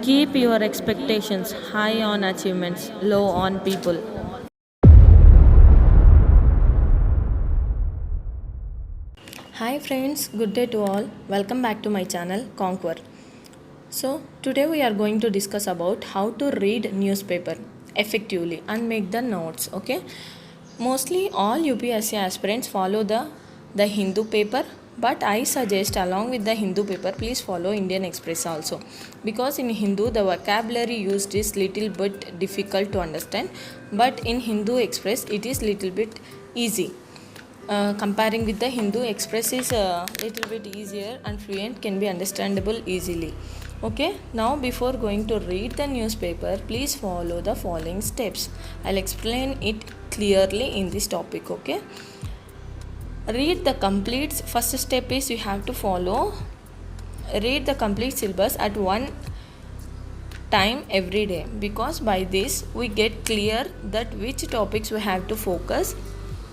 Keep your expectations high on achievements, low on people. Hi friends, good day to all. Welcome back to my channel Conquer. So today we are going to discuss about how to read newspaper effectively and make the notes. Okay, mostly all UPSC aspirants follow the Hindu paper, but I suggest along with the Hindu paper please follow Indian Express also, because in Hindu the vocabulary used is little bit difficult to understand, but in Hindu Express it is little bit easy. Comparing with the Hindu Express is a little bit easier and fluent, can be understandable easily. Okay, now before going to read the newspaper, please follow the following steps. I'll explain it clearly in this topic. Okay, read the complete, first step is you have to follow, read the complete syllabus at one time every day, because by this we get clear that which topics we have to focus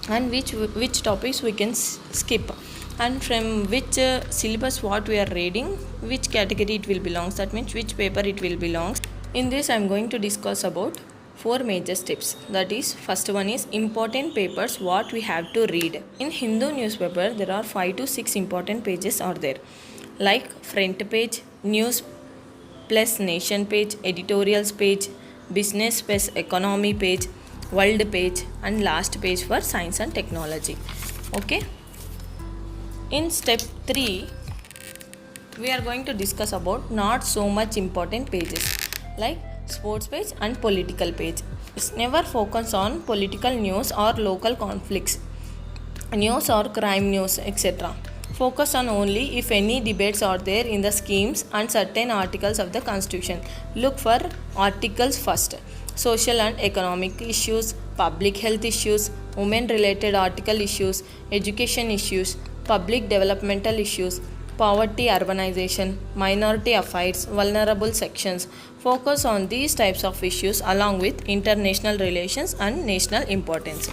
and which topics we can skip, and from which syllabus what we are reading, which category it will belongs, that means which paper it will belongs. In this I am going to discuss about four major steps. That is, first one is important papers what we have to read. In Hindu newspaper there are 5 to 6 important pages are there, like front page, news plus nation page, editorials page, business plus economy page, world page, and last page for science and technology. Okay, in step 3 we are going to discuss about not so much important pages, like sports page and political page. Never focus on political news or local conflicts, news or crime news, etc. Focus on only if any debates are there in the schemes and certain articles of the constitution. Look for articles first. Social and economic issues, public health issues, women related article issues, education issues, public developmental issues, poverty, urbanization, minority affairs, vulnerable sections. Focus on these types of issues along with international relations and national importance.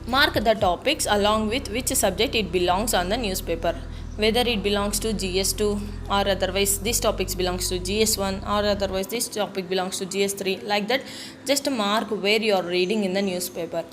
Mark the topics along with which subject it belongs on the newspaper, whether it belongs to GS2 or otherwise this topic belongs to GS1 or otherwise this topic belongs to GS3, like that. Just mark where you are reading in the newspaper,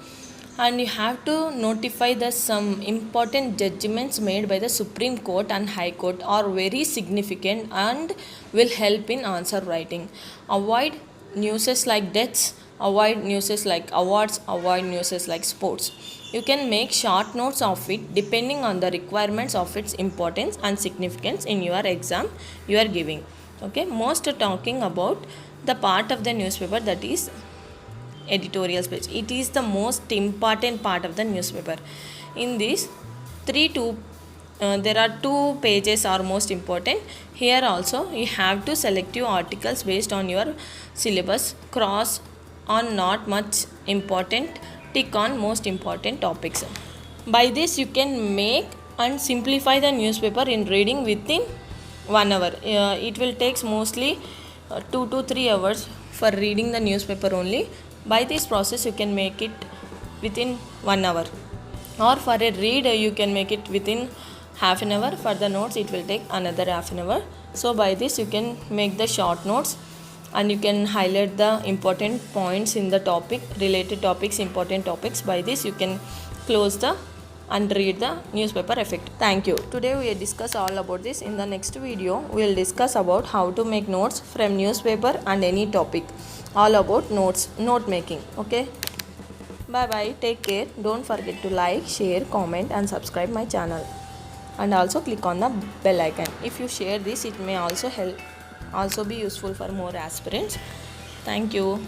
and you have to notify the some important judgments made by the Supreme Court and High Court are very significant and will help in answer writing. Avoid newses like deaths, avoid newses like awards, avoid newses like sports. You can make short notes of it depending on the requirements of its importance and significance in your exam you are giving. Okay, most talking about the part of the newspaper, that is editorials page. It is the most important part of the newspaper. In this there are 2 pages are most important. Here also you have to select your articles based on your syllabus, cross on not much important, tick on most important topics. By this you can make and simplify the newspaper in reading within 1 hour. It will take mostly 2 to 3 hours for reading the newspaper only. By this process you can make it within 1 hour, or for a read you can make it within half an hour. For the notes it will take another half an hour. So by this you can make the short notes and you can highlight the important points in the topic, related topics, important topics. By this you can close the and read the newspaper effect. Thank you. Today we discuss all about this. In the next video we will discuss about how to make notes from newspaper and any topic, all about notes, note making. Okay, bye bye, take care. Don't forget to like, share, comment and subscribe my channel, and also click on the bell icon. If you share this, it may also be useful for more aspirants. Thank you.